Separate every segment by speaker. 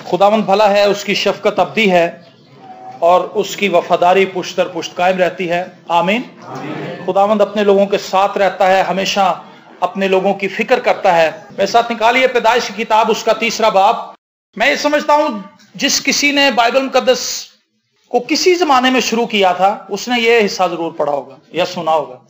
Speaker 1: खुदावंद भला है, उसकी शफकत अब्दी है और उसकी वफादारी पुश्त दर पुश्त कायम रहती है। आमीन। खुदावंद अपने लोगों के साथ रहता है, हमेशा अपने लोगों की फिक्र करता है। मेरे साथ निकालिए पैदाइश की किताब, उसका 3 बाब। मैं ये समझता हूं जिस किसी ने बाइबल मुकद्दस को किसी जमाने में शुरू किया था उसने ये हिस्सा जरूर पढ़ा होगा या सुना होगा,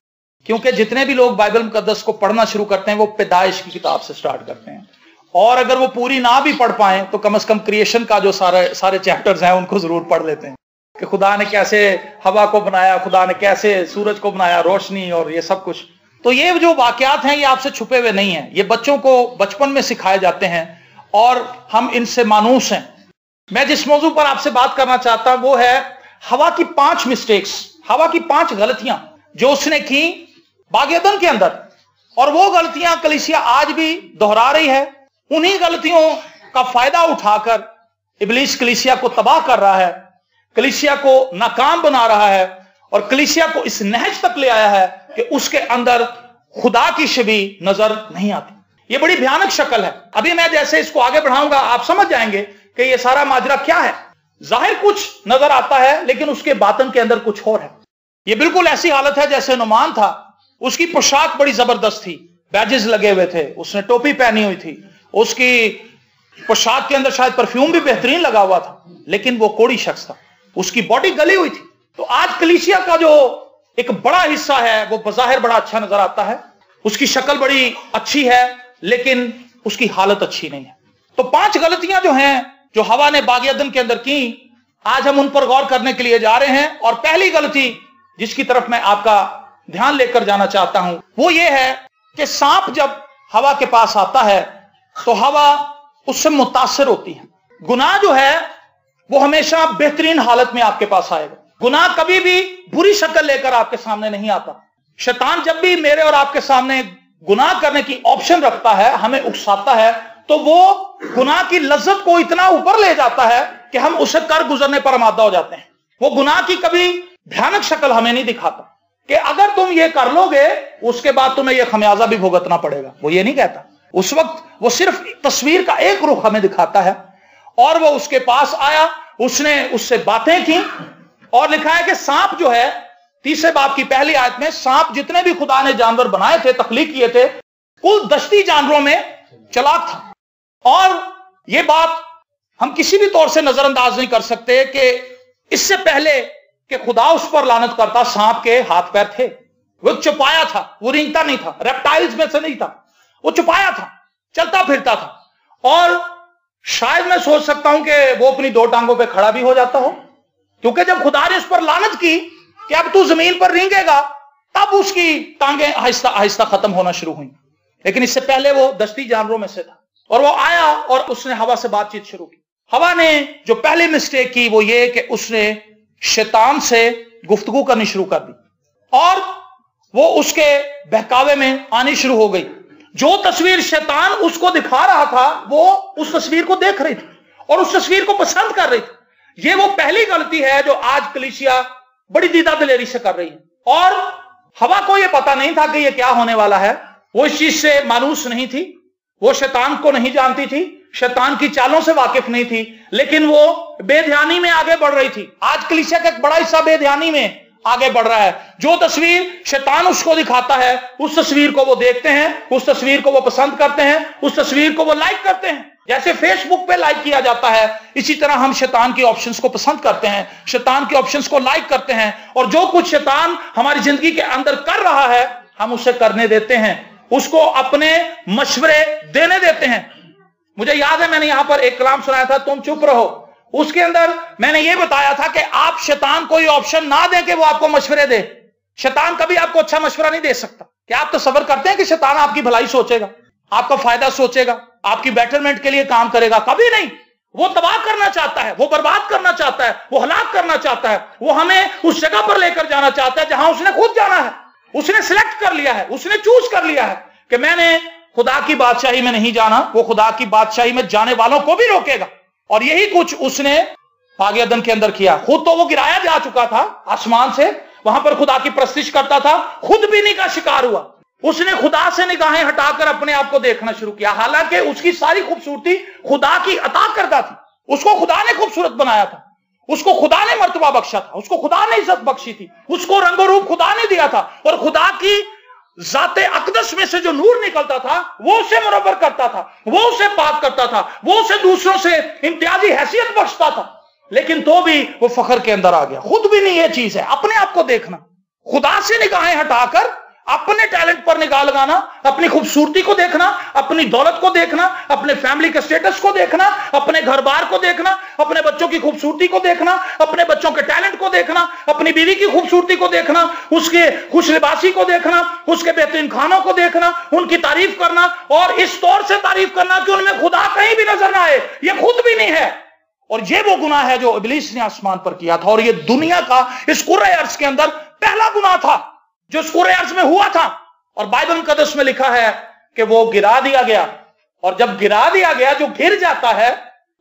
Speaker 1: क्योंकि जितने भी लोग बाइबल मुकद्दस को पढ़ना शुरू करते हैं वो पैदाइश की किताब से स्टार्ट करते हैं, और अगर वो पूरी ना भी पढ़ पाए तो कम से कम क्रिएशन का जो सारे चैप्टर्स हैं उनको जरूर पढ़ लेते हैं कि खुदा ने कैसे हवा को बनाया, खुदा ने कैसे सूरज को बनाया, रोशनी और ये सब कुछ। तो ये जो वाकयात हैं ये आपसे छुपे हुए नहीं हैं, ये बच्चों को बचपन में सिखाए जाते हैं और हम इनसे मानूस हैं। मैं जिस मौजू पर आपसे बात करना चाहता हूं वो है हवा की 5 मिस्टेक्स, हवा की 5 गलतियां जो उसने की बाग अदन के अंदर, और वो गलतियां कलीसिया आज भी दोहरा रही है। उन्हीं गलतियों का फायदा उठाकर इब्लीस कलीसिया को तबाह कर रहा है, कलीसिया को नाकाम बना रहा है और कलीसिया को इस नहज तक ले आया है कि उसके अंदर खुदा की छवि नजर नहीं आती। ये बड़ी भयानक शक्ल है। अभी मैं जैसे इसको आगे बढ़ाऊंगा आप समझ जाएंगे कि ये सारा माजरा क्या है। जाहिर कुछ नजर आता है लेकिन उसके बातन के अंदर कुछ और है। ये बिल्कुल ऐसी हालत है जैसे नुमान था, उसकी पोशाक बड़ी जबरदस्त थी, बैजेस लगे हुए थे, उसने टोपी पहनी हुई थी, उसकी पोशाक के अंदर शायद परफ्यूम भी बेहतरीन लगा हुआ था, लेकिन वो कोढ़ी शख्स था, उसकी बॉडी गली हुई थी। तो आज कलीसिया का जो एक बड़ा हिस्सा है वो बज़ाहिर बड़ा अच्छा नजर आता है, उसकी शक्ल बड़ी अच्छी है लेकिन उसकी हालत अच्छी नहीं है। तो 5 गलतियां जो हैं जो हवा ने बाग अदन के अंदर की, आज हम उन पर गौर करने के लिए जा रहे हैं। और पहली गलती जिसकी तरफ मैं आपका ध्यान लेकर जाना चाहता हूं वो ये है कि सांप जब हवा के पास आता है तो हवा उससे मुतासिर होती है। गुनाह जो है वो हमेशा बेहतरीन हालत में आपके पास आएगा। गुनाह कभी भी बुरी शक्ल लेकर आपके सामने नहीं आता। शैतान जब भी मेरे और आपके सामने गुनाह करने की ऑप्शन रखता है, हमें उकसाता है, तो वो गुनाह की लज्जत को इतना ऊपर ले जाता है कि हम उसे कर गुजरने पर आमादा हो जाते हैं। वो गुनाह की कभी भयानक शक्ल हमें नहीं दिखाता कि अगर तुम ये कर लोगे उसके बाद तुम्हें यह खमियाजा भी भुगतना पड़ेगा, वो ये नहीं कहता। उस वक्त वो सिर्फ तस्वीर का एक रुख हमें दिखाता है। और वो उसके पास आया, उसने उससे बातें की और लिखा है कि सांप जो है 3 बाब की पहली आयत में, सांप जितने भी खुदा ने जानवर बनाए थे, तख्लीक किए थे, कुल दश्ती जानवरों में चालाक था। और यह बात हम किसी भी तौर से नजरअंदाज नहीं कर सकते कि इससे पहले कि खुदा उस पर लानत करता, सांप के हाथ पैर थे, वो छुपाया था, वो रेंगता नहीं था, रेप्टाइल्स में से नहीं था, वो छुपाया था, चलता फिरता था। और शायद मैं सोच सकता हूं कि वो अपनी 2 टांगों पे खड़ा भी हो जाता हो, क्योंकि जब खुदा ने उस पर लानत की कि अब तू जमीन पर रेंगेगा, तब उसकी टांगें आहिस्ता आहिस्ता खत्म होना शुरू हुई। लेकिन इससे पहले वो दश्ती जानवरों में से था। और वो आया और उसने हवा से बातचीत शुरू की। हवा ने जो पहली मिस्टेक की वो ये कि उसने शैतान से गुफ्तगू करनी शुरू कर दी और वो उसके बहकावे में आनी शुरू हो गई। जो तस्वीर शैतान उसको दिखा रहा था वो उस तस्वीर को देख रही थी और उस तस्वीर को पसंद कर रही थी। ये वो पहली गलती है जो आज कलीसिया बड़ी दीदा दिलेरी से कर रही है। और हवा को यह पता नहीं था कि यह क्या होने वाला है, वो इस चीज से मानूस नहीं थी, वो शैतान को नहीं जानती थी, शैतान की चालों से वाकिफ नहीं थी, लेकिन वो बेध्यानी में आगे बढ़ रही थी। आज कलीसिया का एक बड़ा हिस्सा बेध्यानी में आगे बढ़ रहा है। जो तस्वीर शैतान उसको दिखाता है उस तस्वीर को वो देखते हैं, उस तस्वीर को वो पसंद करते हैं, उस तस्वीर को वो लाइक करते हैं। जैसे फेसबुक पे लाइक किया जाता है, इसी तरह हम शैतान की ऑप्शंस को पसंद करते हैं, शैतान की ऑप्शंस को लाइक करते हैं, और जो कुछ शैतान हमारी जिंदगी के अंदर कर रहा है हम उसे करने देते हैं, उसको अपने मशवरे देने देते हैं। मुझे याद है मैंने यहां पर एक कलाम सुनाया था, तुम चुप रहो। उसके अंदर मैंने यह बताया था कि आप शैतान को ये ऑप्शन ना दें कि वो आपको मशवरे दे। शैतान कभी आपको अच्छा मशवरा नहीं दे सकता। क्या आप तसव्वुर करते हैं कि शैतान आपकी भलाई सोचेगा, आपका फायदा सोचेगा, आपकी बेटरमेंट के लिए काम करेगा? कभी नहीं। वो तबाह करना चाहता है, वो बर्बाद करना चाहता है, वो हलाक करना चाहता है, वो हमें उस जगह पर लेकर जाना चाहता है जहां उसने खुद जाना है। उसने सिलेक्ट कर लिया है, उसने चूज कर लिया है कि मैंने खुदा की बादशाही में नहीं जाना, वो खुदा की बादशाही में जाने वालों को भी रोकेगा। और यही कुछ उसने बाग अदन के अंदर किया। खुद तो वो गिराया जा चुका था आसमान से, वहां पर खुदा की प्रस्तिश करता था, खुद भी नहीं का शिकार हुआ। उसने खुदा से निगाहें हटाकर अपने आप को देखना शुरू किया, हालांकि उसकी सारी खूबसूरती खुदा की अता करता थी। اس کو خدا نے خوبصورت بنایا تھا، اس کو خدا نے مرتبہ بخشا تھا، اس کو خدا نے عزت بخشی تھی، اس کو رنگ و روپ خدا نے دیا تھا، اور خدا کی ذات اقدس میں سے جو نور نکلتا تھا وہ اسے منور کرتا تھا، وہ اسے پاک کرتا تھا، وہ اسے دوسروں سے امتیازی حیثیت بخشتا تھا، لیکن تو بھی وہ فخر کے اندر آ گیا۔ خود بھی نہیں یہ چیز ہے، اپنے آپ کو دیکھنا، خدا سے نگاہیں ہٹا کر اپنے ٹیلنٹ پر نگاہ لگانا، اپنی خوبصورتی کو دیکھنا، اپنی دولت کو دیکھنا، اپنے فیملی کے سٹیٹس کو دیکھنا، اپنے گھر بار کو دیکھنا، اپنے بچوں کی خوبصورتی کو دیکھنا، اپنے بچوں کے ٹیلنٹ کو دیکھنا، اپنی بیوی کی خوبصورتی کو دیکھنا، اس کے خوش لباسی کو دیکھنا، اس کے بہترین کھانوں کو دیکھنا، ان کی تعریف کرنا، اور اس طور سے تعریف کرنا کہ ان میں خدا کہیں بھی نظر نہ آئے، یہ خود بھی نہیں ہے۔ اور یہ وہ گناہ ہے جو ابلیس نے آسمان پر کیا تھا، اور یہ دنیا کا اس کرۂ ارض کے اندر پہلا گناہ تھا جو اس کرۂ ارض میں ہوا تھا، اور بائبل مقدس میں لکھا ہے کہ وہ گرا دیا گیا، اور جب گرا دیا گیا، جو گر جاتا ہے،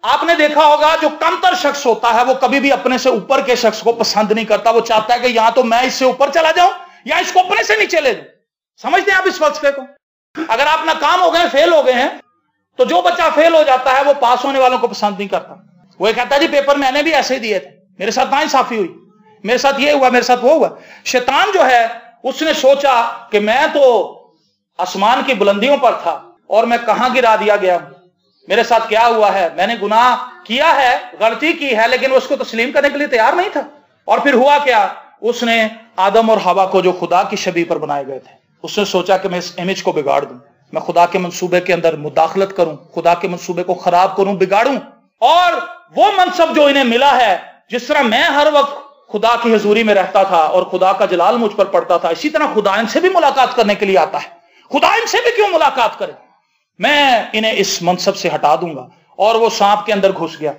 Speaker 1: آپ نے دیکھا ہوگا جو کمتر شخص ہوتا ہے وہ کبھی بھی اپنے سے اوپر کے شخص کو پسند نہیں کرتا، وہ چاہتا ہے کہ یا تو میں اس سے اوپر چلا جاؤں یا اس کو اپنے سے نیچے لے جاؤں۔ سمجھتے ہیں آپ اس فلسفے کو؟ اگر آپ ناکام ہو گئے، فیل ہو گئے ہیں، تو جو بچہ فیل ہو جاتا ہے وہ پاس ہونے والوں کو پسند نہیں کرتا، وہ یہ کہتا ہے جی پیپر میں نے بھی ایسے ہی دیے تھے، میرے ساتھ ناانصافی ہوئی، میرے ساتھ یہ ہوا، میرے ساتھ وہ ہوا۔ شیطان جو ہے اس نے سوچا کہ میں تو آسمان کی بلندیوں پر تھا اور میں کہاں گرا دیا گیا ہوں، میرے ساتھ کیا ہوا ہے، میں نے گناہ کیا ہے، غلطی کی ہے، لیکن اس کو تسلیم کرنے کے لیے تیار نہیں تھا۔ اور پھر ہوا کیا، اس نے آدم اور حوا کو جو خدا کی شبیہ پر بنائے گئے تھے، اس نے سوچا کہ میں اس امیج کو بگاڑ دوں، میں خدا کے منصوبے کے اندر مداخلت کروں، خدا کے منصوبے کو خراب کروں، بگاڑوں، اور وہ منصب جو انہیں ملا ہے، جس طرح میں ہر وقت خدا کی حضوری میں رہتا تھا اور خدا کا جلال مجھ پر پڑتا تھا، اسی طرح خدا ان سے بھی ملاقات کرنے کے لیے آتا ہے، خدا ان سے بھی کیوں ملاقات کرے، میں انہیں اس منصب سے ہٹا دوں گا۔ اور وہ سانپ کے اندر گھس گیا،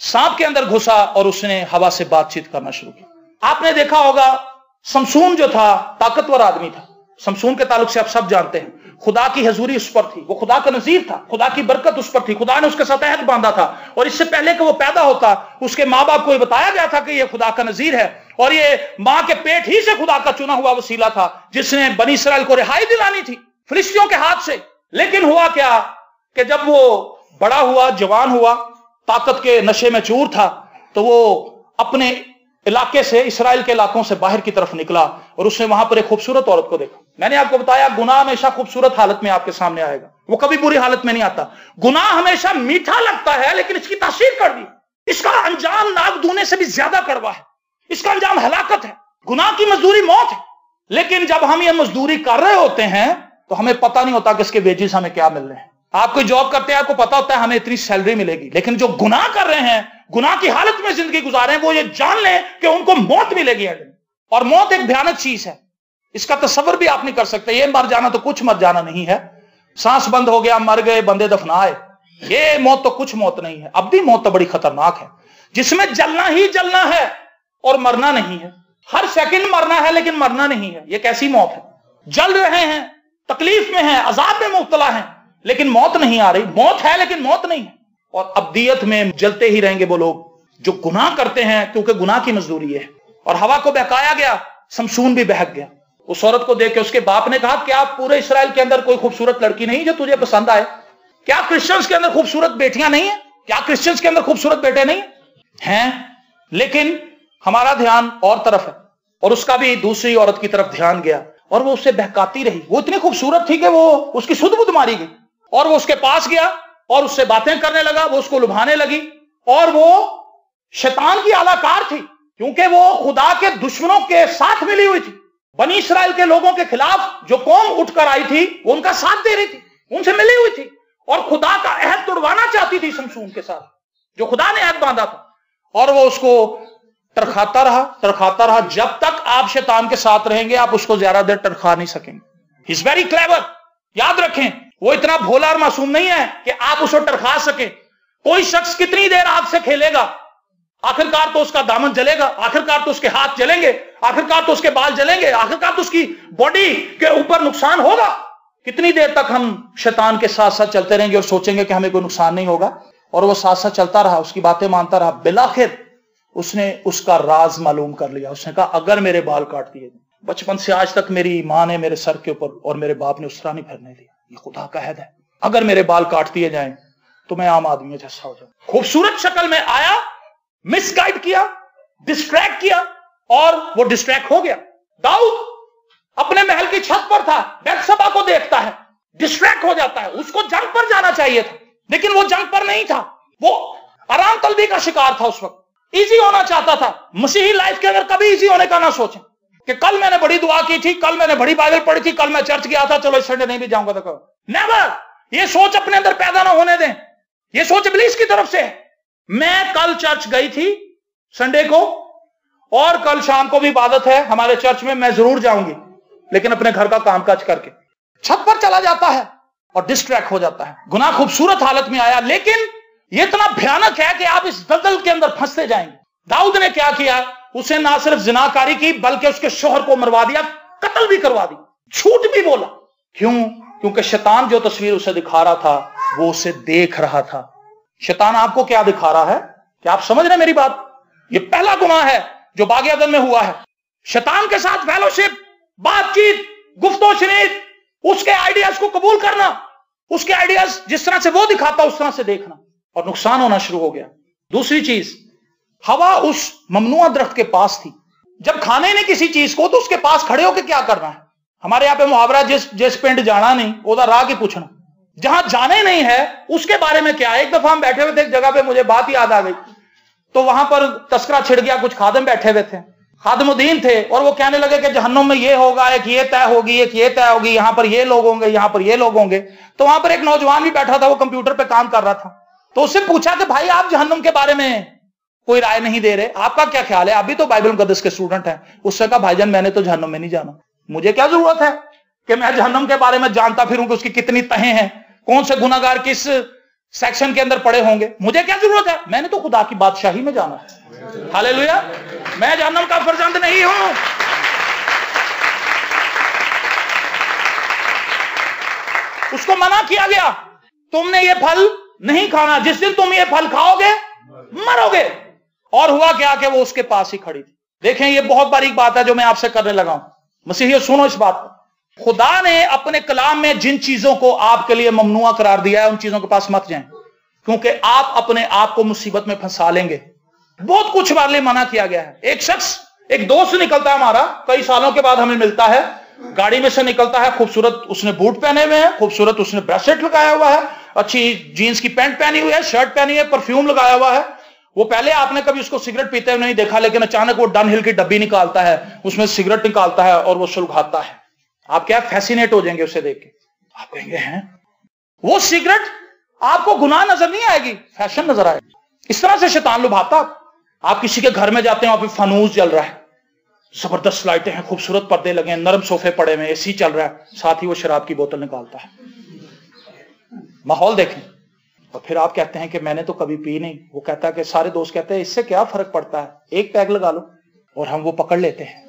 Speaker 1: سانپ کے اندر گھسا اور اس نے ہوا سے بات چیت کرنا شروع کی۔ آپ نے دیکھا ہوگا سمسون جو تھا طاقتور آدمی تھا، سمسون کے تعلق سے آپ سب جانتے ہیں، خدا کی حضوری اس پر تھی، وہ خدا کا نذیر تھا، خدا کی برکت اس پر تھی، خدا نے اس کے ساتھ عہد باندھا تھا، اور اس سے پہلے کہ وہ پیدا ہوتا اس کے ماں باپ کو یہ بتایا گیا تھا کہ یہ خدا کا نذیر ہے، اور یہ ماں کے پیٹ ہی سے خدا کا چنا ہوا وسیلہ تھا جس نے بنی اسرائیل کو رہائی دلانی تھی فلسطینیوں کے ہاتھ سے۔ لیکن ہوا کیا کہ جب وہ بڑا ہوا، جوان ہوا، طاقت کے نشے میں چور تھا، تو وہ اپنے علاقے سے، اسرائیل کے علاقوں سے باہر کی طرف نکلا، اور اس نے وہاں پر ایک خوبصورت عورت کو دیکھا۔ میں نے آپ کو بتایا گناہ ہمیشہ خوبصورت حالت میں آپ کے سامنے آئے گا، وہ کبھی بری حالت میں نہیں آتا۔ گناہ ہمیشہ میٹھا لگتا ہے لیکن اس کی تاثیر کڑوی، اس کا انجام ناک دونے سے بھی زیادہ کڑوا ہے، اس کا انجام ہلاکت ہے، گناہ کی مزدوری موت ہے۔ لیکن جب ہم یہ مزدوری کر رہے ہوتے ہیں تو ہمیں پتہ نہیں ہوتا کہ اس کے ویجز ہمیں کیا مل رہے ہیں۔ آپ کوئی جاب کرتے ہیں، آپ کو پتا ہوتا ہے ہمیں اتنی سیلری ملے گی، لیکن جو گناہ کر رہے ہیں، گناہ کی حالت میں زندگی گزارے ہیں، وہ یہ جان لیں کہ ان کو موت ملے گی۔ اور موت ایک بھیانک چیز ہے، اس کا تصور بھی آپ نہیں کر سکتے۔ یہ مر جانا تو کچھ مر جانا نہیں ہے، سانس بند ہو گیا، مر گئے، بندے دفنائے، یہ موت تو کچھ موت نہیں ہے۔ ابدی موت تو بڑی خطرناک ہے، جس میں جلنا ہی جلنا ہے اور مرنا نہیں ہے، ہر سیکنڈ مرنا ہے لیکن مرنا نہیں ہے۔ یہ کیسی موت ہے؟ جل رہے ہیں، تکلیف میں ہیں، عذاب میں مبتلا ہیں، لیکن موت نہیں آ رہی۔ موت ہے لیکن موت نہیں ہے، اور ابدیت میں جلتے ہی رہیں گے وہ لوگ جو گناہ کرتے ہیں، کیونکہ گناہ کی مزدوری ہے۔ اور ہوا کو بہکایا گیا، سمسون بھی بہک گیا۔ اس عورت کو دیکھ کے اس کے باپ نے کہا کیا پورے اسرائیل کے اندر کوئی خوبصورت لڑکی نہیں جو تجھے پسند آئے؟ کیا کرسچنز کے اندر خوبصورت بیٹیاں نہیں ہیں؟ کیا کرسچنز کے اندر خوبصورت بیٹے نہیں ہیں؟ لیکن ہمارا دھیان اور طرف ہے، اور اس کا بھی دوسری عورت کی طرف دھیان گیا، اور وہ اسے بہکاتی رہی۔ وہ اتنی خوبصورت تھی کہ وہ اس کی سدھ بدھ ماری گئی، اور وہ اس کے پاس گیا اور اس سے باتیں کرنے لگا، وہ اس کو لبھانے لگی، اور وہ شیطان کی اعلی کار تھی، کیونکہ وہ خدا کے دشمنوں کے ساتھ ملی ہوئی تھی۔ بنی اسرائیل کے لوگوں کے خلاف جو قوم اٹھ کر آئی تھی وہ ان کا ساتھ دے رہی تھی، ان سے ملی ہوئی تھی، اور خدا کا عہد توڑوانا چاہتی تھی سمسون کے ساتھ جو خدا نے عہد باندھا تھا۔ اور وہ اس کو ترکھاتا رہا، جب تک آپ شیطان کے ساتھ رہیں گے آپ اس کو زیادہ دیر ترکھا نہیں سکیں گے۔ ہی از ویری کلیور، یاد رکھیں، وہ اتنا بھولا اور معصوم نہیں ہے کہ آپ اس کو ٹرکھا سکیں۔ کوئی شخص کتنی دیر آگ سے کھیلے گا، آخرکار تو اس کا دامن جلے گا، آخرکار تو اس کے ہاتھ جلیں گے، آخرکار تو اس کے بال جلیں گے، آخرکار تو اس کی باڈی کے اوپر نقصان ہوگا۔ کتنی دیر تک ہم شیطان کے ساتھ ساتھ چلتے رہیں گے اور سوچیں گے کہ ہمیں کوئی نقصان نہیں ہوگا؟ اور وہ ساتھ ساتھ چلتا رہا، اس کی باتیں مانتا رہا، بالآخر اس نے اس کا راز معلوم کر لیا۔ اس نے کہا اگر میرے بال کاٹ دیے، بچپن سے آج تک میری ماں نے میرے سر کے اوپر اور میرے باپ نے اس طرح نہیں پھرنے دیا، یہ خدا کا عہد ہے، اگر میرے بال کاٹ دیے جائیں तो मैं आम आदमी जैसा हो जाऊं। खूबसूरत शक्ल में आया, मिसगाइड किया, डिस्ट्रैक्ट किया और वो डिस्ट्रैक्ट हो गया। दाऊद अपने महल की छत पर था, बैतशबा को देखता है, डिस्ट्रैक्ट हो जाता है। उसको जंग पर जाना चाहिए था, लेकिन वो जंग पर नहीं था, वो आराम तलबी का शिकार था। उस वक्त इजी होना चाहता था। मसीही लाइफ के अंदर कभी इजी होने का ना सोचें कि कल मैंने बड़ी दुआ की थी, कल मैंने बड़ी बाइबल पढ़ी थी, कल मैं चर्च गया था, चलो इस संडे नहीं भी जाऊंगा तो करो। नेवर। ये सोच अपने अंदर पैदा ना होने दें। ये सोच इब्लीस की तरफ से है। मैं कल चर्च गई थी संडे को, और कल शाम को भी इबादत है हमारे चर्च में, मैं जरूर जाऊंगी, लेकिन अपने घर का कामकाज करके छत पर चला जाता है और डिस्ट्रैक्ट हो जाता है। गुनाह खूबसूरत हालत में आया, लेकिन यह इतना भयानक है कि आप इस दलदल के अंदर फंसते जाएंगे। दाऊद ने क्या किया? उसे ना सिर्फ जिनाकारी की बल्कि उसके शोहर को मरवा दिया, कत्ल भी करवा दी, झूठ भी बोला। क्यों? क्योंकि शैतान जो तस्वीर उसे दिखा रहा था वो उसे देख रहा था। शैतान आपको क्या दिखा रहा है? क्या आप समझ रहे हैं मेरी बात? ये पहला गुनाह है जो बाग़ अदन में हुआ है। शैतान के साथ फेलोशिप, बातचीत, गुफ्तो शनीद, उसके आइडियाज को कबूल करना, उसके आइडियाज जिस तरह से वो दिखाता उस तरह से देखना, और नुकसान होना शुरू हो गया। दूसरी चीज, हवा उस ममनुआ दरख्त के पास थी। जब खाने ने किसी चीज को तो उसके पास खड़े होकर क्या करना है? हमारे यहां पे मुहावरा, जिस पिंड जाना नहीं ओदा राह की पूछना। जहां जाने नहीं है उसके बारे में क्या? एक दफा हम बैठे हुए थे एक जगह पे, मुझे बात याद आ गई, तो वहां पर तस्करा छिड़ गया। कुछ खादिम बैठे हुए थे, खादिमुद्दीन थे, और वो कहने लगे कि जहन्नुम में ये होगा, एक ये तय होगी, एक ये तय होगी, यहां पर ये लोग होंगे, यहां पर ये लोग होंगे। तो वहां पर एक नौजवान भी बैठा था, वो कंप्यूटर पे काम कर रहा था। तो उससे पूछा कि भाई आप जहन्नुम के बारे में कोई राय नहीं दे रहे, आपका क्या ख्याल है? आप भी तो बाइबल मुकद्दस के स्टूडेंट हैं। उससे कहा भाईजान मैंने तो जहन्नुम में नहीं जाना, मुझे क्या जरूरत है कि मैं जहन्नुम के बारे में जानता फिरूं कि उसकी कितनी तहें हैं, कौन से गुनाहगार किस सेक्शन के अंदर पड़े होंगे, मुझे क्या जरूरत है? मैंने तो खुदा की बादशाही में जाना है। हालेलुया। मैं जहन्नुम का फर्जंद नहीं हूं। उसको मना किया गया, तुमने ये फल नहीं खाना, जिस दिन तुम ये फल खाओगे मरोगे। और हुआ क्या कि वो उसके पास ही खड़ी थी। देखें, ये बहुत बारीक बात है जो मैं आपसे करने लगा हूं। मसीहियों सुनो इस बात को। खुदा ने अपने कलाम में जिन चीजों को आपके लिए ममनुआ करार दिया है, उन चीजों के पास मत जाएं, क्योंकि आप अपने आप को मुसीबत में फंसा लेंगे। बहुत कुछ हमारे लिए मना किया गया है। एक शख्स, एक दोस्त निकलता है हमारा, कई सालों के बाद हमें मिलता है, गाड़ी में से निकलता है, खूबसूरत उसने बूट पहने हुए हैं, खूबसूरत उसने ब्रेसलेट लगाया हुआ है, अच्छी जीन्स की पैंट पहनी हुई है, शर्ट पहनी है, परफ्यूम लगाया हुआ है। वो पहले आपने कभी उसको सिगरेट पीते हुए नहीं देखा, लेकिन अचानक वो डन हिल की डब्बी निकालता है, उसमें सिगरेट निकालता है और वो सुलगाता है। आप क्या फैसिनेट हो जाएंगे उसे देख के। आप कहेंगे हैं वो सिगरेट, आपको गुनाह नजर नहीं आएगी, फैशन नजर आएगी। इस तरह से शैतान लुभाता। आप किसी के घर में जाते हैं, वहां पे फनूस जल रहा है, जबरदस्त लाइटें हैं, खूबसूरत पर्दे लगे हैं, नरम सोफे पड़े हुए, एसी चल रहा है, साथ ही वो शराब की बोतल निकालता है। माहौल देखें। और फिर आप कहते हैं कि मैंने तो कभी पी नहीं। वो कहता है कि सारे दोस्त कहते हैं इससे क्या फर्क पड़ता है, एक पैग लगा लो। और हम वो पकड़ लेते हैं,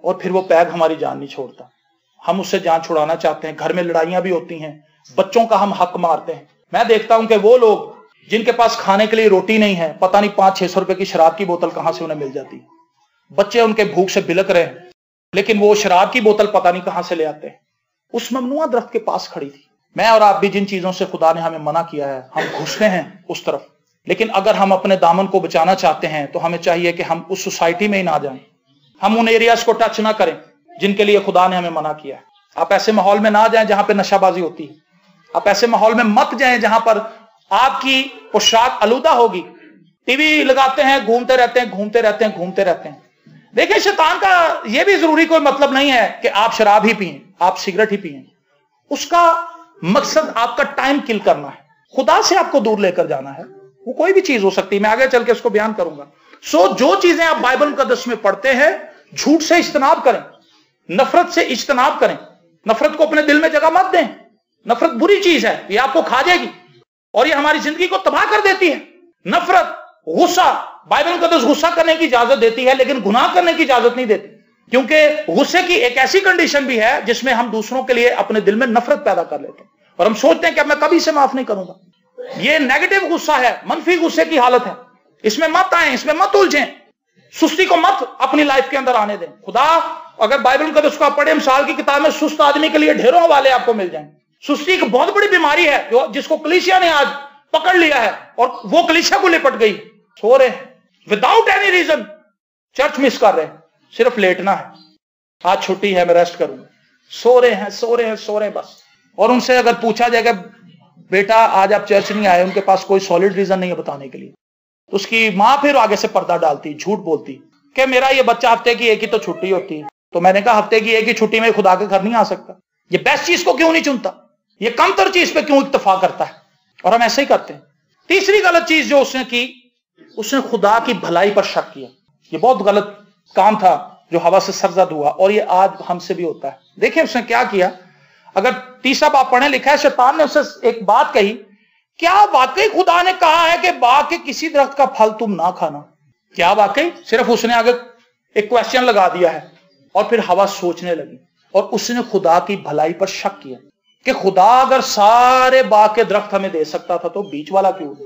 Speaker 1: और फिर वो पैग हमारी जान नहीं छोड़ता। हम उससे जान छुड़ाना चाहते हैं, घर में लड़ाइयां भी होती हैं, बच्चों का हम हक मारते हैं। मैं देखता हूं कि वो लोग जिनके पास खाने के लिए रोटी नहीं है, पता नहीं 500-600 रुपए की शराब की बोतल कहां से उन्हें मिल जाती है। बच्चे उनके भूख से बिलक रहे हैं, लेकिन वो शराब की बोतल पता नहीं कहां से ले आते हैं। उस ममनुआ दरख्त के पास खड़ी थी। मैं और आप भी जिन चीजों से खुदा ने हमें मना किया है, हम घुसते हैं उस तरफ। लेकिन अगर हम अपने दामन को बचाना चाहते हैं तो हमें चाहिए कि हम उस सोसाइटी में ही ना जाएं, हम उन एरियाज को टच ना करें जिनके लिए खुदा ने हमें मना किया है। आप ऐसे माहौल में ना जाएं जहां पर नशाबाजी होती है। आप ऐसे माहौल में मत जाएं जहां पर आपकी पोशाक आलूदा होगी। टीवी लगाते हैं, घूमते रहते हैं, घूमते रहते हैं, घूमते रहते हैं। देखिए, शैतान का यह भी जरूरी कोई मतलब नहीं है कि आप शराब ही पिएं, आप सिगरेट ही पिएं। उसका मकसद आपका टाइम किल करना है, खुदा से आपको दूर लेकर जाना है। वो कोई भी चीज हो सकती है, मैं आगे चल के उसको बयान करूंगा। जो चीजें आप बाइबल मुकद्दस में पढ़ते हैं, झूठ से इज्तनाब करें, नफरत से इज्तनाब करें। नफरत को अपने दिल में जगह मत दें। नफरत बुरी चीज है, ये आपको खा जाएगी और ये हमारी जिंदगी को तबाह कर देती है। नफरत, गुस्सा, बाइबल मुकद्दस गुस्सा करने की इजाजत देती है, लेकिन गुनाह करने की इजाजत नहीं देती, क्योंकि गुस्से की एक ऐसी कंडीशन भी है जिसमें हम दूसरों के लिए अपने दिल में नफरत पैदा कर लेते हैं और हम सोचते हैं कि अब मैं कभी से माफ नहीं करूंगा। ये नेगेटिव गुस्सा है, मनफी गुस्से की हालत है। इसमें मत आए, इसमें मत उलझें, सुस्ती को मत अपनी लाइफ के अंदर आने दें। खुदा, अगर बाइबल मुकद्दस को आप पढ़े, मिसाल की किताब में सुस्त आदमी के लिए ढेरों हवाले आपको मिल जाएंगे। सुस्ती एक बहुत बड़ी बीमारी है जिसको कलीसिया ने आज पकड़ लिया है और वो कलीसिया को लिपट गई, सो रहे हैं without any reason, church miss कर रहे हैं, सिर्फ लेटना है, आज छुट्टी है मैं रेस्ट करूंगा, सो रहे हैं सो रहे हैं सो रहे हैं बस। और उनसे अगर पूछा जाएगा बेटा आज आप चर्च नहीं आए, उनके पास कोई सॉलिड रीजन नहीं है बताने के लिए, तो उसकी मां फिर आगे से पर्दा डालती, झूठ बोलती कि मेरा ये बच्चा हफ्ते की एक ही तो छुट्टी होती है। तो मैंने कहा हफ्ते की एक ही छुट्टी में खुदा के घर नहीं आ सकता, ये बेस्ट चीज को क्यों नहीं चुनता, ये कमतर चीज पे क्यों इत्तेफा करता है, और हम ऐसे ही करते हैं। तीसरी गलत चीज जो उसने की, उसने खुदा की भलाई पर शक किया। ये बहुत गलत काम था जो हवा से सरजद हुआ, और ये आज हमसे भी होता है। देखिए उसने क्या किया, अगर तीसरा बाब पढ़े लिखा है, शैतान ने उससे एक बात कही, क्या वाकई खुदा ने कहा है कि बाग के किसी दरख्त का फल तुम ना खाना? क्या वाकई? सिर्फ उसने आगे एक क्वेश्चन लगा दिया है, और फिर हवा सोचने लगी, और उसने खुदा की भलाई पर शक किया कि खुदा अगर सारे बाग के दरख्त हमें दे सकता था तो बीच वाला क्यों दे?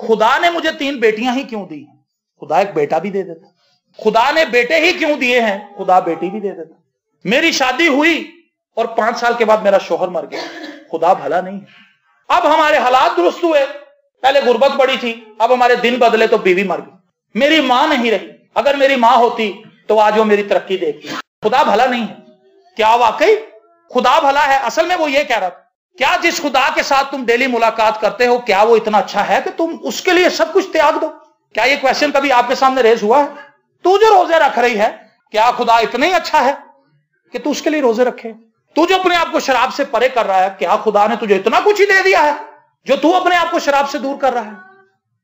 Speaker 1: खुदा ने मुझे 3 बेटियां ही क्यों दी? खुदा एक बेटा भी दे देता। खुदा ने बेटे ही क्यों दिए हैं? खुदा बेटी भी दे देता। मेरी शादी हुई और 5 साल के बाद मेरा शौहर मर गया, खुदा भला नहीं है। अब हमारे हालात दुरुस्त हुए, पहले गुर्बत बड़ी थी, अब हमारे दिन बदले तो बीवी मर गई, मेरी मां नहीं रही, अगर मेरी मां होती तो आज वो मेरी तरक्की देखती। खुदा भला नहीं है। क्या वाकई खुदा भला है? असल में वो ये कह रहा था, क्या जिस खुदा के साथ तुम डेली मुलाकात करते हो, क्या वो इतना अच्छा है कि तुम उसके लिए सब कुछ त्याग दो? क्या ये क्वेश्चन कभी आपके सामने रेज हुआ है? तू जो रोजे रख रही है, क्या खुदा इतना ही अच्छा है कि तू उसके लिए रोजे रखे? तू जो अपने आप को शराब से परे कर रहा है, क्या खुदा ने तुझे इतना कुछ ही दे दिया है जो तू अपने आप को शराब से दूर कर रहा है?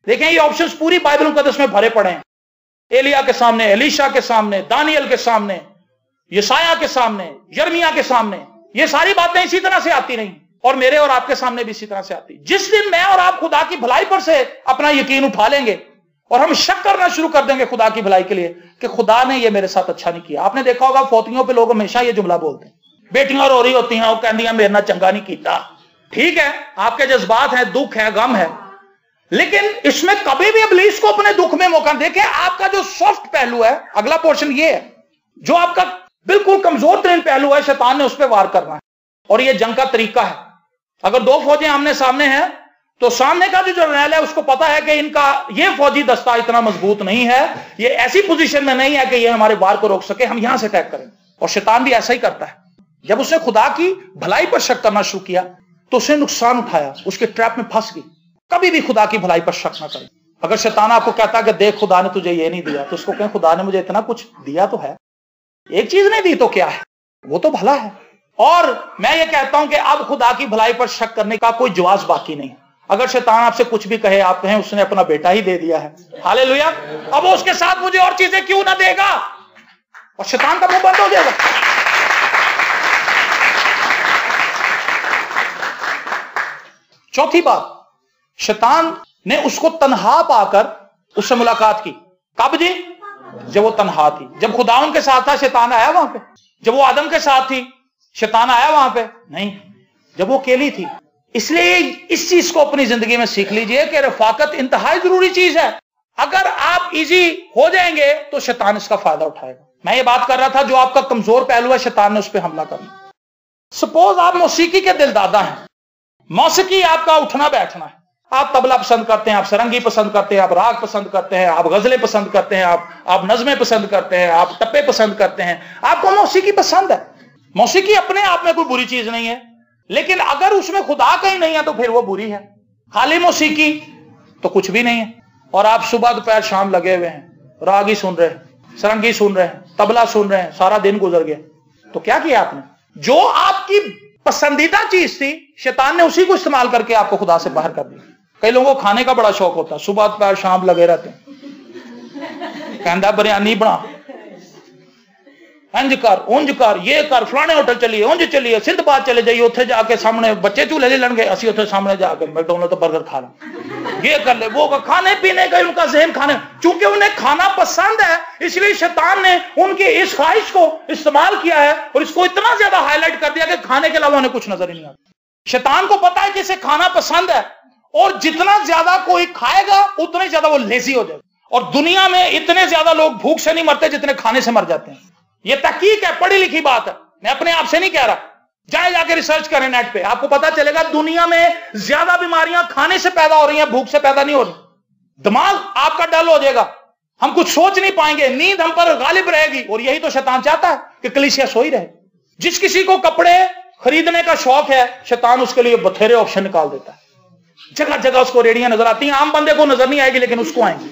Speaker 1: देखें ये ऑप्शंस पूरी बाइबल मुकद्दस में भरे पड़े हैं। एलिया के सामने, एलीशा के सामने, दानियल के सामने, यशायाह के सामने, यिर्मयाह के सामने, ये सारी बातें इसी तरह से आती नहीं, और मेरे और आपके सामने भी इसी तरह से आती। जिस दिन मैं और आप खुदा की भलाई पर से अपना यकीन उठा लेंगे और हम शक करना शुरू कर देंगे खुदा की भलाई के लिए कि खुदा ने ये मेरे साथ अच्छा नहीं किया। आपने देखा होगा फौतियों पे लोग हमेशा ये जुमला बोलते हैं, बेटियां रो रही होती हैं, वो कहती हैं मेरे ना चंगा नहीं कीता। ठीक है, आपके जज्बात हैं, दुख है, गम है, लेकिन इसमें कभी भी इब्लीस को अपने दुख में मौका देखें। आपका जो सॉफ्ट पहलू है, अगला पोर्शन ये है, जो आपका बिल्कुल कमजोर तरीन पहलू है, शैतान ने उस पर वार करना है, और ये जंग का तरीका है। अगर 2 फौजें आमने सामने हैं तो सामने का जो जर्नैल है उसको पता है कि इनका ये फौजी दस्ता इतना मजबूत नहीं है, ये ऐसी पोजीशन में नहीं है कि ये हमारे वार को रोक सके, हम यहां से अटैक करें। और शैतान भी ऐसा ही करता है। जब उसने खुदा की भलाई पर शक करना शुरू किया तो उसने नुकसान उठाया, उसके ट्रैप में फंस गई। कभी भी खुदा की भलाई पर शक ना करें। अगर शैतान आपको कहता है कि देख खुदा ने तुझे ये नहीं दिया, तो उसको कहें खुदा ने मुझे इतना कुछ दिया तो है, एक चीज नहीं दी तो क्या है, वो तो भला है। और मैं ये कहता हूं कि अब खुदा की भलाई पर शक करने का कोई जवाब बाकी नहीं। अगर शैतान आपसे कुछ भी कहे, आप कहें उसने अपना बेटा ही दे दिया है, हालेलुया, अब वो उसके साथ मुझे और चीजें क्यों ना देगा, और शैतान का मुंह बंद हो जाएगा। चौथी बात, शैतान ने उसको तन्हा पाकर उससे मुलाकात की। कब जी? जब वो तन्हा थी। जब खुदा उनके साथ था शैतान आया वहां पे? जब वो आदम के साथ थी शैतान आया वहां पे? नहीं, जब वो अकेली थी। इसलिए इस चीज को अपनी जिंदगी में सीख लीजिए कि रफाकत इंतहाई जरूरी चीज है। अगर आप इजी हो जाएंगे तो शैतान इसका फायदा उठाएगा। मैं ये बात कर रहा था, जो आपका कमजोर पहलू है शैतान ने उस पर हमला करना। सपोज आप मौसीकी के दिलदादा हैं, मौसीकी आपका उठना बैठना है, आप तबला पसंद करते हैं, आप सरंगी पसंद करते हैं, आप राग पसंद करते हैं, आप गजलें पसंद करते हैं, आप नज़में पसंद करते हैं, आप टप्पे पसंद करते हैं, आपको मौसीकी पसंद है। मौसीकी अपने आप में कोई बुरी चीज नहीं है, लेकिन अगर उसमें खुदा कहीं नहीं है तो फिर वो बुरी है। खाली मौसीकी तो कुछ भी नहीं है, और आप सुबह दोपहर शाम लगे हुए हैं, राग ही सुन रहे हैं, सरंगी सुन रहे हैं, तबला सुन रहे हैं, सारा दिन गुजर गया। तो क्या किया आपने? जो आपकी पसंदीदा चीज थी शैतान ने उसी को इस्तेमाल करके आपको खुदा से बाहर कर दिया। कई लोगों को खाने का बड़ा शौक होता है, सुबह दोपहर शाम लगे रहते हैं, कहता बिरयानी बना, इंज कर, उंज कर, ये कर, फलाने होटल चलिए, उंज चलिए, सिंधबाद चले जाइए, उत्थे जाके सामने बच्चे झूले ले लेंगे, असि उत्थे सामने जाके मैकडॉनल्ड तो बर्गर खा ला, ये कर ले, वो खाने पीने का उनका ज़हन खाने, चूंकि उन्हें खाना पसंद है इसलिए शैतान ने उनकी इस ख्वाहिश को इस्तेमाल किया है और इसको इतना ज्यादा हाईलाइट कर दिया कि खाने के अलावा उन्हें कुछ नजर ही नहीं आता। शैतान को पता है कि इसे खाना पसंद है, और जितना ज्यादा कोई खाएगा उतना ही ज्यादा वो लेजी हो जाएगा। और दुनिया में इतने ज्यादा लोग भूख से नहीं मरते जितने खाने से मर जाते हैं। ये तहकीक है, पढ़ी लिखी बात है, मैं अपने आप से नहीं कह रहा। जा के रिसर्च करें नेट पे, आपको पता चलेगा दुनिया में ज्यादा बीमारियां खाने से पैदा हो रही हैं, भूख से पैदा नहीं हो रही। दिमाग आपका डल हो जाएगा, हम कुछ सोच नहीं पाएंगे, नींद हम पर गालिब रहेगी। और यही तो शैतान चाहता है कि कलीसिया सोई रहे। जिस किसी को कपड़े खरीदने का शौक है, शैतान उसके लिए बथेरे ऑप्शन निकाल देता है। जगह जगह उसको रेडियां नजर आती हैं, आम बंदे को नजर नहीं आएगी लेकिन उसको आएंगी,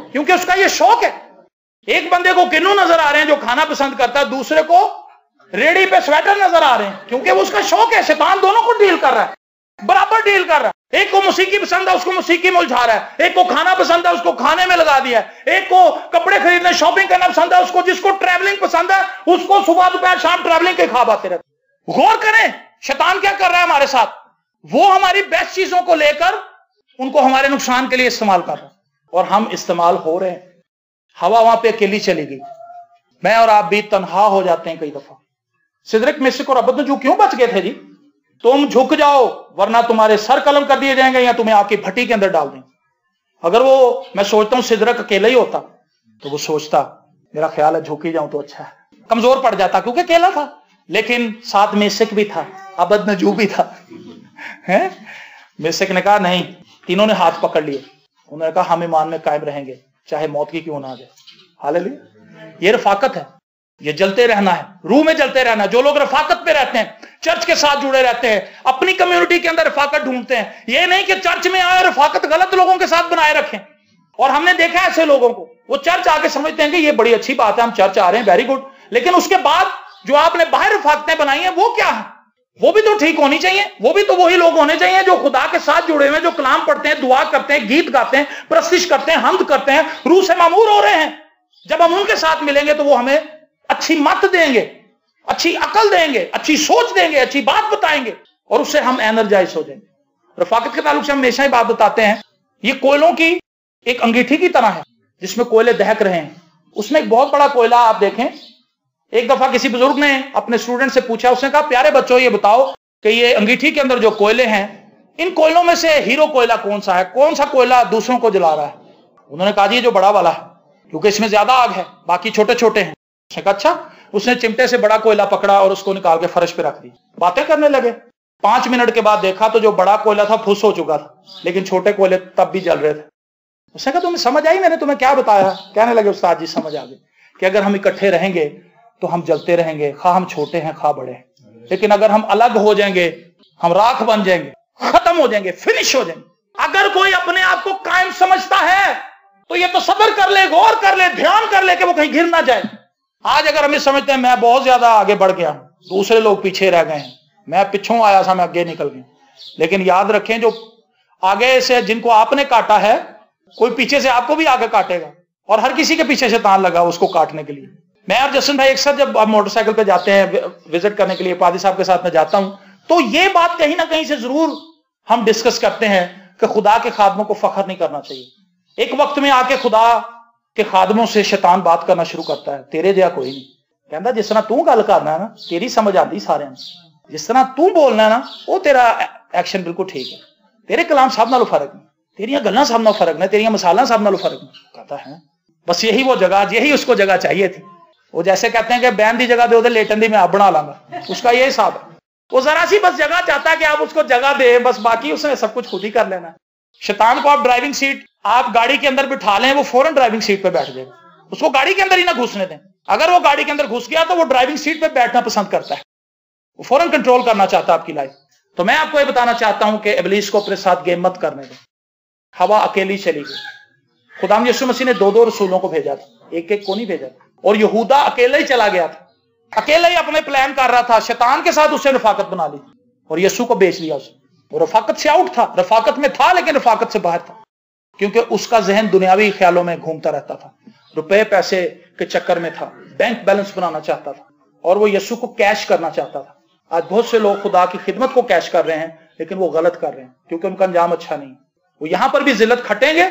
Speaker 1: क्योंकि उसका ये शौक है। एक बंदे को किन्नू नजर आ रहे हैं जो खाना पसंद करता है, दूसरे को रेडी पे स्वेटर नजर आ रहे हैं, क्योंकि वो उसका शौक है। शैतान दोनों को डील कर रहा है, बराबर डील कर रहा है। एक को मौसीकी पसंद है, उसको मौसीकी में उलझा रहा है। एक को खाना पसंद है, उसको खाने में लगा दिया है। एक को कपड़े खरीदने शॉपिंग करना पसंद है, उसको जिसको ट्रैवलिंग पसंद है उसको सुबह दोपहर शाम ट्रैवलिंग के ख्वाब आते रहते। गौर करें शैतान क्या कर रहा है हमारे साथ। वो हमारी बेस्ट चीजों को लेकर उनको हमारे नुकसान के लिए इस्तेमाल कर रहा है, और हम इस्तेमाल हो रहे हैं। हवा वहां पे अकेली चली गई, मैं और आप भी तन्हा हो जाते हैं कई दफा। सिदरक मिस्क और अबदनजू क्यों बच गए थे जी? तुम झुक जाओ वरना तुम्हारे सर कलम कर दिए जाएंगे या तुम्हें आके भट्टी के अंदर डाल देंगे। अगर वो, मैं सोचता हूं सिदरक अकेला ही होता तो वो सोचता मेरा ख्याल है झुक ही जाऊं तो अच्छा है, कमजोर पड़ जाता क्योंकि अकेला था। लेकिन साथ मिस्क भी था, अबदनजू भी था। है मिस्क ने कहा नहीं, तीनों ने हाथ पकड़ लिए। उन्होंने कहा हम ईमान में कायम रहेंगे चाहे मौत की क्यों ना आ जाए। हालेलुया। ये रफाकत है, ये जलते रहना है, रूह में जलते रहना है। जो लोग रफाकत पे रहते हैं, चर्च के साथ जुड़े रहते हैं, अपनी कम्युनिटी के अंदर रफाकत ढूंढते हैं। ये नहीं कि चर्च में आए रफाकत गलत लोगों के साथ बनाए रखें। और हमने देखा है ऐसे लोगों को, वो चर्च आके समझते हैं कि ये बड़ी अच्छी बात है, हम चर्च आ रहे हैं, वेरी गुड। लेकिन उसके बाद जो आपने बाहर रफाकतें बनाई हैं वो क्या है? वो भी तो ठीक होनी चाहिए। वो भी तो वही लोग होने चाहिए जो खुदा के साथ जुड़े हुए हैं, जो कलाम पढ़ते हैं, दुआ करते हैं, गीत गाते हैं, प्रस्तिश करते हैं, हम्द करते हैं, रूह से मामूर हो रहे हैं। जब हम उनके साथ मिलेंगे तो वो हमें अच्छी मत देंगे, अच्छी अकल देंगे, अच्छी सोच देंगे, अच्छी बात बताएंगे, और उससे हम एनर्जाइज हो जाएंगे। रफाकत के ताल्लुक से हम हमेशा ही बात बताते हैं, ये कोयलों की एक अंगीठी की तरह है जिसमें कोयले दहक रहे हैं। उसमें एक बहुत बड़ा कोयला आप देखें। एक दफा किसी बुजुर्ग ने अपने स्टूडेंट से पूछा, उसने कहा प्यारे बच्चों ये बताओ कि ये अंगीठी के अंदर जो कोयले हैं, इन कोयलों में से हीरो कोयला कौन सा है? कौन सा कोयला दूसरों को जला रहा है? उन्होंने कहा जी ये जो बड़ा वाला है, क्योंकि इसमें ज्यादा आग है, बाकी छोटे छोटे हैं। उसने कहा अच्छा। उसने चिमटे से बड़ा कोयला पकड़ा और उसको निकाल के फर्श पे रख दी। बातें करने लगे। 5 मिनट के बाद देखा तो जो बड़ा कोयला था फुस हो चुका था, लेकिन छोटे कोयले तब भी जल रहे थे। उसने कहा तुम्हें समझ आई मैंने तुम्हें क्या बताया? कहने लगे उस्ताद जी समझ आ गई कि अगर हम इकट्ठे रहेंगे तो हम जलते रहेंगे, खा हम छोटे हैं खा बड़े हैं। लेकिन अगर हम अलग हो जाएंगे, हम राख बन जाएंगे, खत्म हो जाएंगे, फिनिश हो जाएंगे। अगर कोई अपने आप को कायम समझता है तो ये तो सब्र कर ले, गौर कर ले, ध्यान कर ले कि वो कहीं गिर ना जाए। आज अगर हम समझते हैं मैं बहुत ज्यादा आगे बढ़ गया, दूसरे लोग पीछे रह गए हैं, मैं पिछों आया था मैं आगे निकल गया। लेकिन याद रखें जो आगे से जिनको आपने काटा है, कोई पीछे से आपको भी आगे काटेगा, और हर किसी के पीछे शैतान लगा उसको काटने के लिए। मैं और जसन भाई अक्सर जब आप मोटरसाइकिल पे जाते हैं विजिट करने के लिए, पादी साहब के साथ में जाता हूं, तो ये बात कहीं ना कहीं से जरूर हम डिस्कस करते हैं कि खुदा के खादमों को फख्र नहीं करना चाहिए। एक वक्त में आके खुदा के खादमों से शैतान बात करना शुरू करता है, तेरे जहा कोई नहीं। कहता जिस तरह तू गल करना है ना तेरी समझ आती सारे, जिस तरह तू बोलना है ना वो तेरा एक्शन बिल्कुल ठीक है, तेरे कलाम सब नालों फर्क नहीं, तेरिया गल्लां सब नालों फर्क नहीं, तेरिया मसाला सब नालों फर्क नहीं। कहता है बस यही वो जगह, यही उसको जगह चाहिए थी। वो जैसे कहते हैं कि बैन की जगह दे लेटन दी मैं आप बना लांगा, उसका ये हिसाब है। वो जरा सी बस जगह चाहता है कि आप उसको जगह दे, बस बाकी उसने सब कुछ खुद ही कर लेना। शैतान को आप ड्राइविंग सीट आप गाड़ी के अंदर बिठा लें, वो फौरन ड्राइविंग सीट पे बैठ जाएगा, उसको गाड़ी के अंदर ही ना घुसने दें। अगर वो गाड़ी के अंदर घुस गया तो वो ड्राइविंग सीट पे बैठना पसंद करता है, वो फौरन कंट्रोल करना चाहता है आपकी लाइफ। तो मैं आपको ये बताना चाहता हूं कि इब्लीस को अपने साथ गेम मत करने दें। हवा अकेली चली गई, खुदाम यीशु मसीह ने 2-2 रसूलों को भेजा था, एक-एक को नहीं भेजा था। और यहूदा अकेला ही चला गया था, अकेला ही अपने प्लान कर रहा था, शैतान के साथ उससे रफाकत बना ली और यीशु को बेच दिया उसने। वो रफाकत से आउट था, रफाकत में था लेकिन रफाकत से बाहर था, क्योंकि उसका जहन दुनियावी ख्यालों में घूमता रहता था, रुपए पैसे के चक्कर में था, बैंक बैलेंस बनाना चाहता था, और वो यीशु को कैश करना चाहता था। आज बहुत से लोग खुदा की खिदमत को कैश कर रहे हैं, लेकिन वो गलत कर रहे हैं, क्योंकि उनका अंजाम अच्छा नहीं। वो यहां पर भी जिल्लत खटेंगे,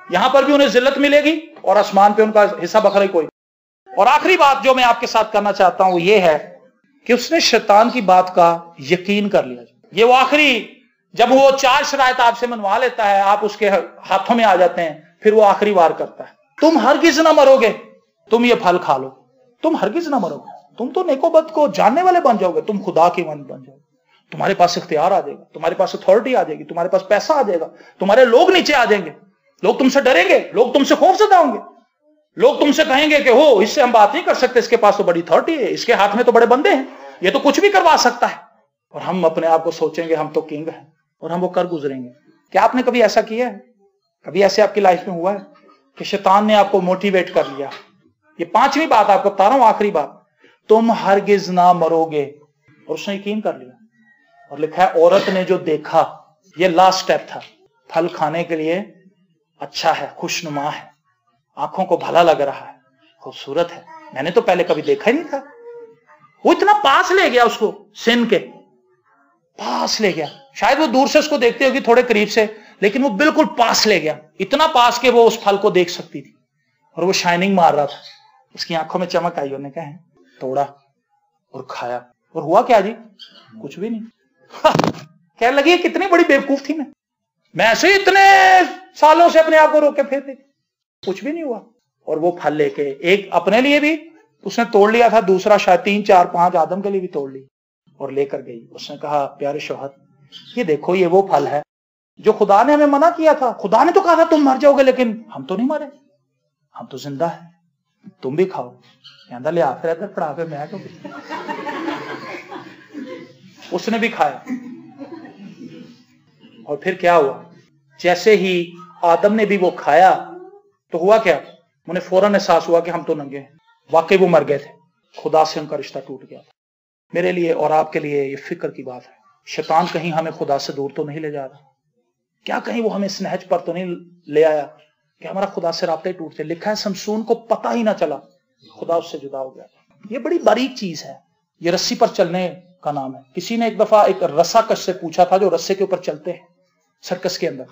Speaker 1: यहां पर भी उन्हें जिल्लत मिलेगी, और आसमान पे उनका हिस्सा बखरा ही कोई। और आखिरी बात जो मैं आपके साथ करना चाहता हूं ये है कि उसने शैतान की बात का यकीन कर लिया। ये वो आखिरी, जब वो 4 शराइत आपसे मनवा लेता है, आप उसके हाथों में आ जाते हैं, फिर वो आखिरी वार करता है, तुम हरगिज ना मरोगे, तुम ये फल खा लो, तुम हरगिज ना मरोगे। तुम तो नेकोबद को जानने वाले बन जाओगे, तुम खुदा की मान बन जाओगे। तुम्हारे पास इख्तियार आ जाएगा, तुम्हारे पास अथॉरिटी आ जाएगी, तुम्हारे पास पैसा आ जाएगा, तुम्हारे लोग नीचे आ जाएंगे, लोग तुमसे डरेंगे, लोग तुमसे खौफजदा होंगे, लोग तुमसे कहेंगे कि हो इससे हम बात नहीं कर सकते, इसके पास तो बड़ी अथॉरिटी है, इसके हाथ में तो बड़े बंदे हैं, ये तो कुछ भी करवा सकता है। और हम अपने आप को सोचेंगे हम तो किंग हैं और हम वो कर गुजरेंगे। क्या आपने कभी ऐसा किया है? कभी ऐसे आपकी लाइफ में हुआ है कि शैतान ने आपको मोटिवेट कर लिया? ये पांचवी बात आपको बता रहा हूं, आखिरी बात, तुम हरगिज ना मरोगे, और उसने यकीन कर लिया। और लिखा है औरत ने जो देखा, ये लास्ट स्टेप था, फल खाने के लिए अच्छा है, खुशनुमा है, आंखों को भला लग रहा है, खूबसूरत है, मैंने तो पहले कभी देखा ही नहीं था। वो इतना पास ले गया उसको, सिन के पास ले गया। शायद वो दूर से उसको देखती होगी, थोड़े करीब से, लेकिन वो बिल्कुल पास ले गया, इतना पास के वो उस फल को देख सकती थी। और वो शाइनिंग मार रहा था, उसकी आंखों में चमक आई, उन्होंने कहा तोड़ा और खाया, और हुआ क्या जी? कुछ भी नहीं। कहने लगी कितनी बड़ी बेवकूफ थी मैं ऐसे ही इतने सालों से अपने आप को रोके फिरती थी, कुछ भी नहीं हुआ। और वो फल लेके एक अपने लिए भी उसने तोड़ लिया था, दूसरा शायद 3 4 5 आदम के लिए भी तोड़ ली और लेकर गई। उसने कहा प्यारे शौहर, ये देखो ये वो फल है जो खुदा ने हमें मना किया था। खुदा ने तो कहा था तुम मर जाओगे, लेकिन हम तो नहीं मरे, हम तो जिंदा है, तुम भी खाओ। कहता लिया फिर इधर पड़ा पे मैं तो उसने भी खाया। और फिर क्या हुआ? जैसे ही आदम ने भी वो खाया तो हुआ क्या? उन्हें फौरन एहसास हुआ कि हम तो नंगे हैं। वाकई वो मर गए थे, खुदा से उनका रिश्ता टूट गया था। मेरे लिए और आपके लिए ये फिक्र की बात है, शैतान कहीं हमें खुदा से दूर तो नहीं ले जा रहा? क्या कहीं वो हमें इस नहज पर तो नहीं ले आया कि हमारा खुदा से राब्ता ही टूट जाए? लिखा है समसून को पता ही ना चला, खुदा उससे जुदा हो गया। ये बड़ी बारीक चीज है, ये रस्सी पर चलने का नाम है। किसी ने एक दफा एक रस्साकश से पूछा था, जो रस्से के ऊपर चलते हैं सर्कस के अंदर,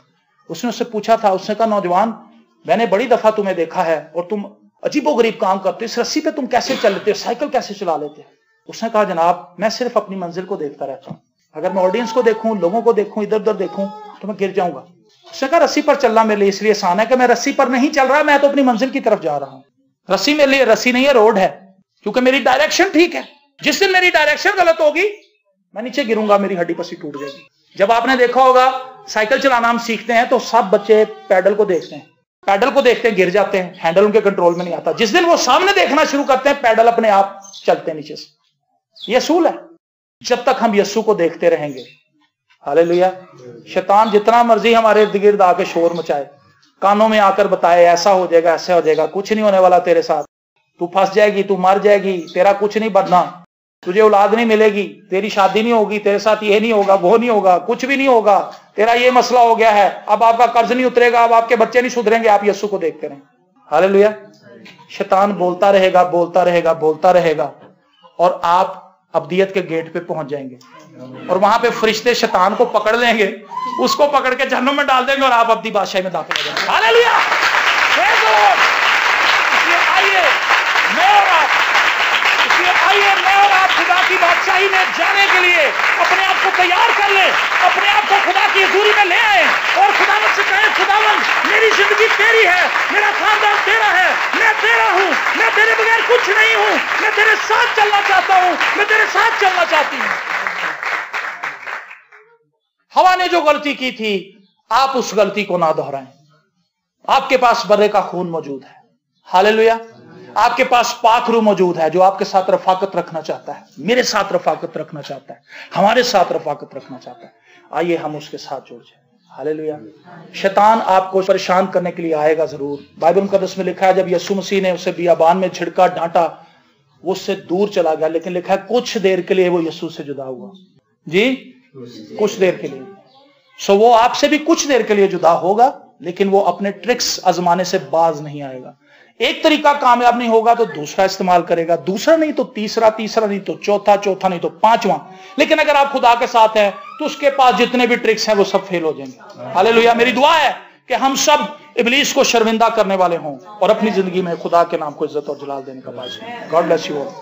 Speaker 1: उसने उससे पूछा था, उसने कहा नौजवान मैंने बड़ी दफा तुम्हें देखा है और तुम अजीबोगरीब काम करते हो, इस रस्सी पे तुम कैसे चलते हो, साइकिल कैसे चला लेते हो? उसने कहा जनाब मैं सिर्फ अपनी मंजिल को देखता रहता हूं, अगर मैं ऑडियंस को देखूं, लोगों को देखूं, इधर उधर देखूं तो मैं गिर जाऊंगा। उसने कहा रस्सी पर चलना मेरे लिए इसलिए आसान है कि मैं रस्सी पर नहीं चल रहा, मैं तो अपनी मंजिल की तरफ जा रहा हूं। रस्सी मेरे लिए रस्सी नहीं है, रोड है, क्योंकि मेरी डायरेक्शन ठीक है। जिस दिन मेरी डायरेक्शन गलत होगी मैं नीचे गिरूंगा, मेरी हड्डी पसी टूट जाएगी। जब आपने देखा होगा साइकिल चलाना हम सीखते हैं तो सब बच्चे पैडल को देखते हैं, पैडल को देखते हैं गिर जाते हैं, हैंडल उनके कंट्रोल में नहीं आता। जिस दिन वो सामने देखना शुरू करते हैं पैडल अपने आप चलते हैं नीचे से। ये असूल है, जब तक हम यस्सु को देखते रहेंगे। हालेलुया। शैतान जितना मर्जी हमारे इर्द गिर्द आके शोर मचाए, कानों में आकर बताए ऐसा हो जाएगा ऐसा हो जाएगा, कुछ नहीं होने वाला तेरे साथ, तू फंस जाएगी, तू मर जाएगी, तेरा कुछ नहीं बनना, तुझे औलाद नहीं मिलेगी, तेरी शादी नहीं होगी, तेरे साथ ये नहीं होगा, वो नहीं होगा, कुछ भी नहीं होगा, तेरा ये मसला हो गया है, अब आपका कर्ज नहीं उतरेगा, अब आपके बच्चे नहीं सुधरेंगे, आप यीशु को देखते रहें। हालेलुया। शैतान बोलता रहेगा बोलता रहेगा बोलता रहेगा और आप अब्दियत के गेट पे पहुंच जाएंगे और वहां पे फरिश्ते शैतान को पकड़ लेंगे, उसको पकड़ के जहन्नुम में डाल देंगे और आप अब्दी बादशाही में दाखिल हो जाएंगे। हालेलुया। आइए मैं और आप खुदा की बादशाही में जाने के लिए अपने आप को तैयार कर ले, अपने आप को खुदा की हुजूरी में ले आए और खुदावंद से कहें खुदावंद मेरी जिंदगी तेरी है, मेरा खानदान तेरा है, मैं तेरा हूं, मैं तेरे बगैर कुछ नहीं हूं, मैं तेरे साथ चलना चाहता हूं, मैं तेरे साथ चलना चाहती हूं। हवा ने जो गलती की थी आप उस गलती को ना दोहराएं। आपके पास बर्रे का खून मौजूद है। हालेलुया। आपके पास पाक रूह मौजूद है जो आपके साथ रफाकत रखना चाहता है, मेरे साथ रफाकत रखना चाहता है, हमारे साथ रफाकत रखना चाहता है। आइए हम उसके साथ जुड़ जाए। हालेलुया। शैतान आपको परेशान करने के लिए आएगा जरूर। बाइबल मुकद्दस में लिखा है जब यीशु मसीह ने उसे बियाबान में झिड़का डांटा वो उससे दूर चला गया, लेकिन लिखा है कुछ देर के लिए वो यीशु से जुदा हुआ। जी कुछ देर के लिए। सो वो आपसे भी कुछ देर के लिए जुदा होगा, लेकिन वो अपने ट्रिक्स आजमाने से बाज नहीं आएगा। एक तरीका कामयाब नहीं होगा तो दूसरा इस्तेमाल करेगा, दूसरा नहीं तो तीसरा, तीसरा नहीं तो चौथा, चौथा नहीं तो पांचवा। लेकिन अगर आप खुदा के साथ हैं तो उसके पास जितने भी ट्रिक्स हैं वो सब फेल हो जाएंगे। हालेलुया। मेरी दुआ है कि हम सब इब्लीस को शर्मिंदा करने वाले हों और अपनी जिंदगी में खुदा के नाम को इज्जत और जलाल देने का बायस हों। God bless you all.